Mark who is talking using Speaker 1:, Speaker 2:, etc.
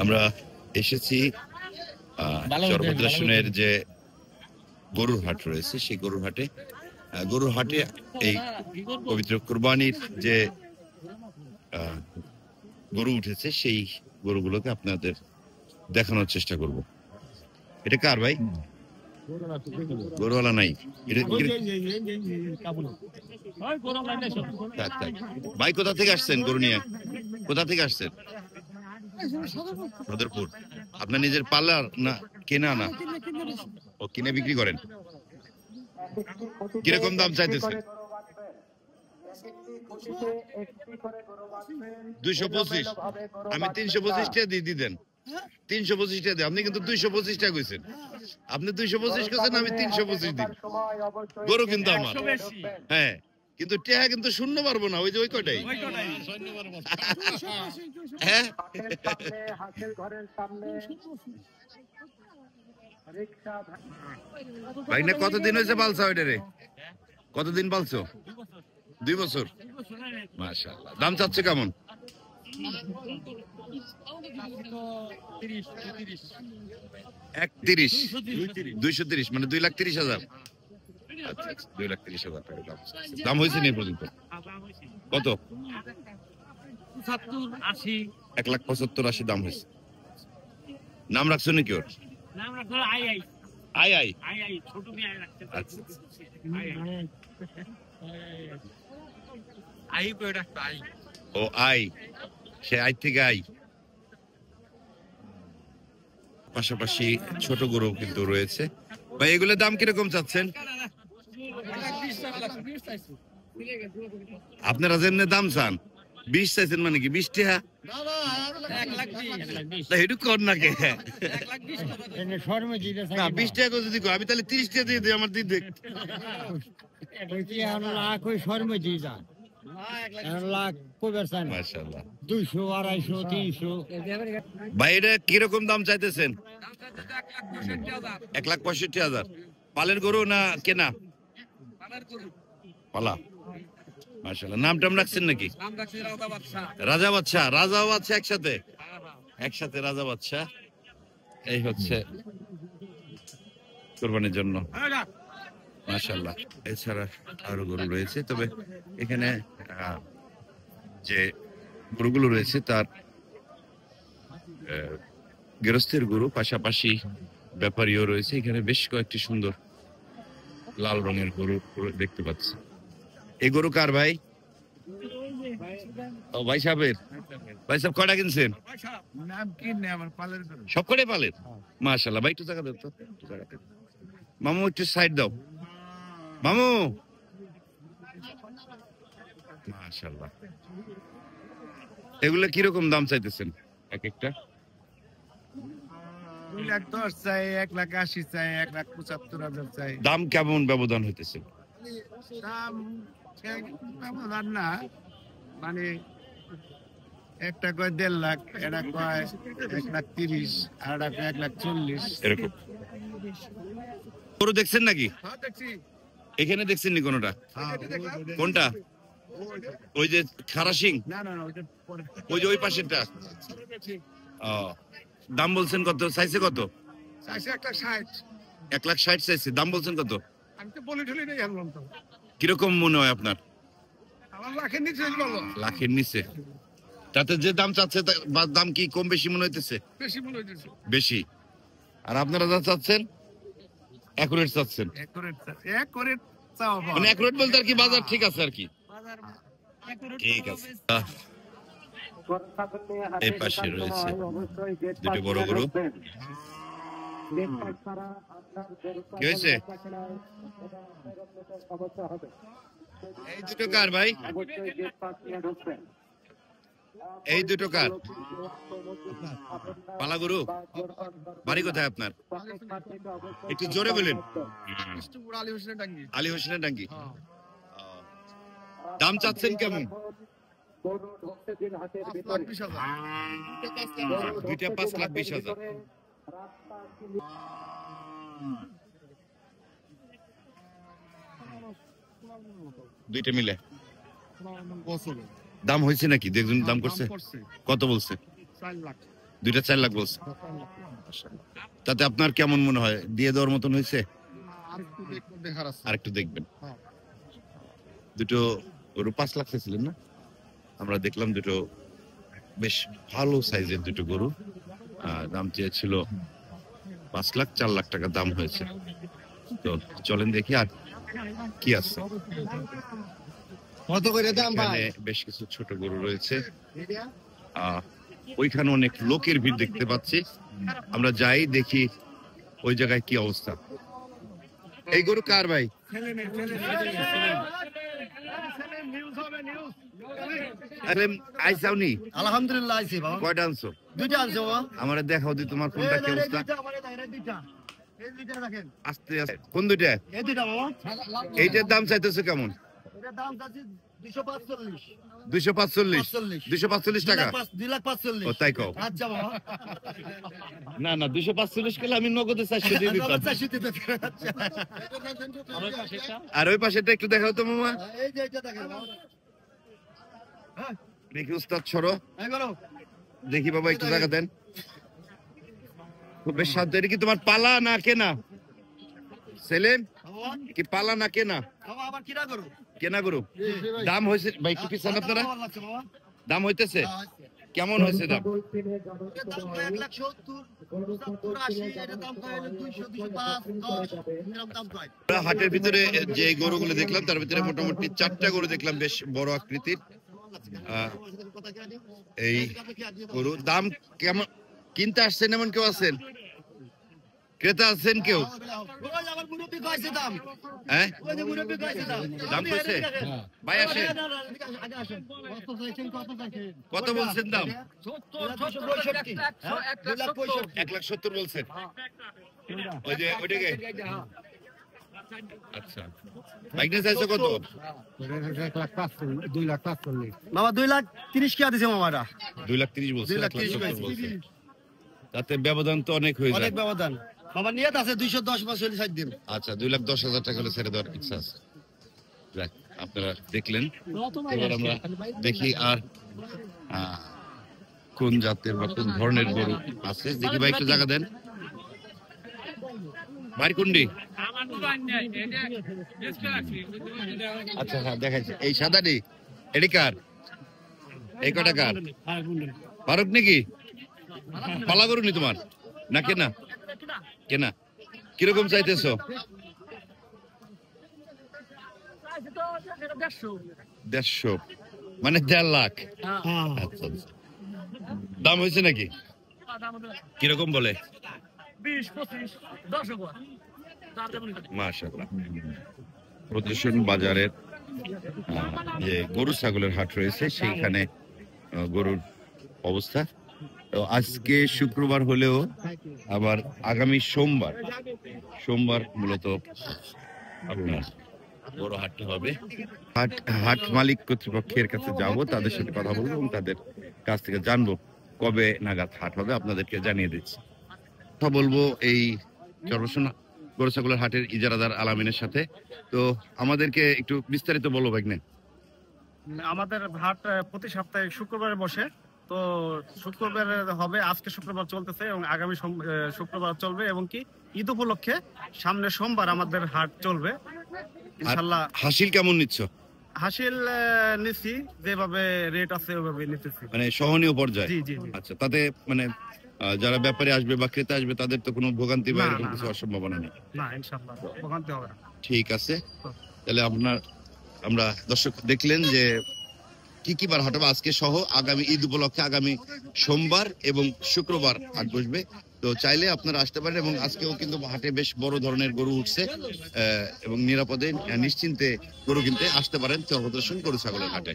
Speaker 1: আমরা এসেছি চরভদ্রাসনের যে গরুর হাট রয়েছে সেই গরুর হাটে এই পবিত্র কুরবানির যে গরু উঠেছে সেই গরুগুলোকে আপনাদের দেখানোর চেষ্টা করব। এটা কার ভাই? গরুওয়ালা নাই। ভাই কোথা থেকে আসছেন গরু নিয়ে? কোথা থেকে আসছেন? সদরপুর। আপনার নিজের পার্লার না কেনা? না, ও কিনে বিক্রি করেন। কিরকম দাম চাইতেছেন? 225। আমি 325 টাকা দিয়ে দেন। 325 টাকা দেন। আপনি কিন্তু 225 টাকা কইছেন। আপনি 225 কইছেন, আমি 325 দিন। গরু কিন্তু আমার। হ্যাঁ, কিন্তু টাকা কিন্তু শূন্য পারবো না। ওই যে ওই কয়টাই। হ্যাঁ, ভাই না কতদিন হয়েছে পালছো ওইটা রে? কতদিন পালছো? 2 বছর। মাশাআল্লাহ। দাম চাচ্ছে কেমন? 130। 230 মানে 2,30,000। আচ্ছা, 2,30,000 টাকা দাম। দাম হয়েছে না পর্যন্ত? কত? 1,75,80 দাম হয়েছে। নাম রাখছো নাকি ওর? নাম রাখছো আই আই। ছোট মেয়ে আই রাখতে। আচ্ছা, আই কই রাখতো? আই, ও আই, সে আই থেকে আই। পাশাপাশি ছোট গরু কিন্তু রয়েছে। ভাই এগুলোর দাম কিরকম চাচ্ছেন? আপনারা যেমনি দাম চান 20 চাইছেন মানে কি 20 টাকা? একটু কর না কে? 20 টাকা যদি আমি তাহলে 30 টাকা দিয়ে দিই। আমার দিদি দেখ ভাই এটা কিরকম দাম চাইতেছেন? 1,65,000। পালের গরু না কেনা? পালা। মাশাআল্লাহ। নাম টাম রাখছেন নাকি? রাজা বাদশা। রাজাও আছে একসাথে রাজা বাদশা। এই হচ্ছে কুরবানির জন্য। মাশাআল্লাহ। এছাড়া আরো গরু রয়েছে, তবে এখানে যে গরুগুলো রয়েছে তার গৃহস্থের গরু, পাশাপাশি ব্যাপারীও রয়েছে। এখানে বেশ কয়েকটি সুন্দর লাল রঙের গরু দেখতে পাচ্ছি। এই গরু কার ভাই? ও ভাই সাহেবের। ভাই সাহেব কয়টা কিনছেন? সব কটাই পালের। মাশাআল্লাহ। ভাই একটু জায়গা দাও তো, মামু একটু সাইড দাও মামু। মাশাআল্লাহ। এগুলো কিরকম দাম চাইতেছেন এক একটা?
Speaker 2: 2,10,000 চাই, 1,80,000 চাই, 1,75,000 চাই।
Speaker 1: দাম কেমন ব্যবধান হইতেছে?
Speaker 2: দাম ব্যবধান না, মানে একটা কয় 1.5 লাখ, এটা কয় 1,30,000, আর একটা 1,40,000
Speaker 1: এরকম। গরু দেখছেন নাকি?
Speaker 2: হ্যাঁ দেখছি।
Speaker 1: এখানে দেখছেন নি কোনটা? কোনটা? ওই যে খারাসিং?
Speaker 2: না,
Speaker 1: ওই যে ওই পাশেরটা। ও, দাম বলছেন কত? চাইছে কত?
Speaker 2: চাইছে 1,60,000।
Speaker 1: 1,60,000 চাইছে। দাম বলছেন কত?
Speaker 2: আমি তো বলে ঠলে নেই আনলাম তো।
Speaker 1: কিরকম মনে হয় আপনার?
Speaker 2: আমার লাখের নিচে বলো।
Speaker 1: লাখের নিচে? তাতে যে দাম চাচ্ছে দাম কি কম বেশি মনে হইতেছে?
Speaker 2: বেশি মনে হইতেছে।
Speaker 1: বেশি। আর আপনারা যা চাচ্ছেন অ্যাকুরেট চাচ্ছেন?
Speaker 2: অ্যাকুরেট চাও,
Speaker 1: মানে অ্যাকুরেট বলতে আর কি বাজার ঠিক আছে আর কি। ঠিক আছে। এই পাশে রয়েছে দুটো বড় গরু। কি হয়েছে? এই দুটো কার ভাই? এই দুটো কার? পালা গরু। বাড়ি কোথায় আপনার? একটু জোরে বলেন। আলী হোসেনের ডাঙ্গি। দাম চাচ্ছেন কেমন? 5,20,000। দুইটা মিলে দাম হয়েছে নাকি? দেখুন দাম করছে কত বলছে? দুইটা 4 লাখ বলছে। তাতে আপনার কেমন মনে হয়, দিয়ে দেওয়ার মতন হয়েছে? আরেকটু দেখবেন। দুটো গরু 5 লাখ চাইছিলেন না? আমরা দেখলাম দুটো বেশ ভালো সাইজের দুটো গরু, দাম চেয়েছিল 5 লাখ, 4 লাখ টাকা দাম হয়েছে। তো চলেন দেখি আর কি আছে।
Speaker 2: কত করে দাম ভাই?
Speaker 1: এখানে বেশ কিছু ছোট গরু রয়েছে, ওইখানে অনেক লোকের ভিড় দেখতে পাচ্ছি। আমরা যাই দেখি ওই জায়গায় কি অবস্থা। এই গরু কার ভাই? আইসাওনি?
Speaker 2: আলহামদুলিল্লাহ আইছি বাবা।
Speaker 1: কয়টা আনছো?
Speaker 2: দুইটা আনছো বাবা।
Speaker 1: আমারে দেখাও দি তোমার কোনটা কি অবস্থা। আস্তে আস্তে। কোন দুইটা?
Speaker 2: এই দুইটা বাবা।
Speaker 1: এইটার দাম চাইতেছো কেমন?
Speaker 2: এটার দাম চাচ্ছি 245।
Speaker 1: 245? 245 টাকা?
Speaker 2: 2,45,000।
Speaker 1: ও তাই কও?
Speaker 2: আচ্ছা বাবা।
Speaker 1: না না, 245 খেলে আমি নগদে 400 দিয়ে দিতাম। আর ওই পাশেটা একটু দেখাও তো মামা।
Speaker 2: এই যে এটা দেখেন বাবা। হ্যাঁ,
Speaker 1: দেখি উস্তাদ ছড়ো।
Speaker 2: এই করো।
Speaker 1: দেখি বাবা একটু জায়গা দেন। খুব বেশ শান্ত। এটা কি তোমার পালা না কেনা? সেলিম,
Speaker 2: বাবা,
Speaker 1: কি পালা না কেনা?
Speaker 2: বাবা আবার কিরা করো?
Speaker 1: কেনা গরু। দাম হয়েছে ভাই, একটু পিছান আপনারা।
Speaker 2: ভালো লাগছে বাবা।
Speaker 1: দাম হইতেছে কেমন হয়েছে দাম?
Speaker 2: এটার দাম তো 1,70,000, 75, 80, এটার দাম তো হলো 200, 205, 10, এরকম দাম কয়।
Speaker 1: আমরা হাটের ভিতরে যে গরুগুলো দেখলাম তার ভিতরে মোটামুটি 4টা গরু দেখলাম বেশ বড় আকৃতির। এই গরু দাম কেমন? কিনতে আসছেন এমন কেউ আছেন? ক্রেতা আছেন কেউ?
Speaker 2: ওই আমার মুরব্বি কইছে দাম।
Speaker 1: হ্যাঁ,
Speaker 2: ওই যে মুরব্বি কইছে দাম।
Speaker 1: দাম কইছে? ভাই আসেন।
Speaker 2: আগে আসেন। কত চাইছেন, কত চাইছেন?
Speaker 1: কত বলছেন দাম?
Speaker 2: 265, 2,65,000।
Speaker 1: 1,70,000 বলছেন। ওই যে ওইটাকে আচ্ছা, বাইকটা চাইছো কত?
Speaker 2: 2,05,000। বাবা 2,30,000 কি দিছে মামারা?
Speaker 1: 2,30,000 বলছে,
Speaker 2: 2,30,000
Speaker 1: 1,70,000 বলছে। তাতে ব্যবধান তো অনেক হয়ে যায়।
Speaker 2: অনেক ব্যবধান। বাবা নিয়ত আছে 210 বা 40 দিন।
Speaker 1: আচ্ছা, 2,10,000 টাকা হলে ছেড়ে দেওয়ার ইচ্ছা আছে। যাক, আপনারা দেখলেন। এবার আমরা দেখি আর কোন জাতের বা কোন ধরনের গরু আছে। দেখি ভাই একটু জায়গা দেন। বাড়িকুন্ডি। আচ্ছা হ্যাঁ, দেখাইছে। এই সাদাটি এটি কার? এই কটা কার? ফারুক নাকি? পালা গরু নি তোমার না কেনা? কেনা। কিরকম চাইতেছো? 150, মানে 1.5 লাখ। আচ্ছা আচ্ছা, দাম হয়েছে নাকি? কিরকম বলে?
Speaker 3: 20-25, 10 উপর।
Speaker 1: মাশাআল্লাহ। প্রদর্শন বাজারের যে গরু ছাগলের হাট রয়েছে সেইখানে গরুর অবস্থা। তো আজকে শুক্রবার হলেও আবার আগামী সোমবার মূলত আপনার বড় হাটটা হবে। হাট মালিক কর্তৃপক্ষের কাছে যাব, তাদের সাথে কথা বলবো এবং তাদের কাছ থেকে জানবো কবে নাগাদ হাট হবে, আপনাদেরকে জানিয়ে দিচ্ছি। কথা বলবো এই চরবসন গরু ছাগলের হাটের ইজারাদার আলামিনের সাথে। তো আমাদেরকে একটু বিস্তারিত বলো ভাগ্নে।
Speaker 3: আমাদের হাট প্রতি সপ্তাহে শুক্রবারে বসে। তো শুক্রবার হবে, আজকে শুক্রবার চলতেছে এবং আগামী শুক্রবার চলবে, এবং কি ঈদ উপলক্ষে সামনে সোমবার আমাদের হাট চলবে ইনশাআল্লাহ।
Speaker 1: হাসিল কেমন নিচ্ছ?
Speaker 3: হাসিল নিচ্ছি, যেভাবে রেট আছে ওইভাবে নিতেছি,
Speaker 1: মানে সহনীয় পর্যায়ে।
Speaker 3: জি জি জি।
Speaker 1: আচ্ছা, তাতে মানে যারা ব্যাপারে আসবে বা ক্রেতা আসবে তাদের তো কোনো ভোগান্তি বা
Speaker 3: না,
Speaker 1: এরকম
Speaker 3: না,
Speaker 1: কিছু
Speaker 3: না।
Speaker 1: অসম্ভাবনা নেই।
Speaker 3: না ইনশাআল্লাহ ভোগান্তি হবে না।
Speaker 1: ঠিক আছে, তাহলে আমরা দর্শক দেখলেন যে কি কি বার হাট হবে আজকে সহ আগামী ঈদ উপলক্ষে আগামী সোমবার এবং শুক্রবার হাট বসবে। তো চাইলে আপনারা আসতে পারেন, এবং আজকেও কিন্তু হাটে বেশ বড় ধরনের গরু উঠছে এবং নিরাপদে নিশ্চিন্তে গরু কিনতে আসতে পারেন চরবদর্শন গরু ছাগলের হাটে।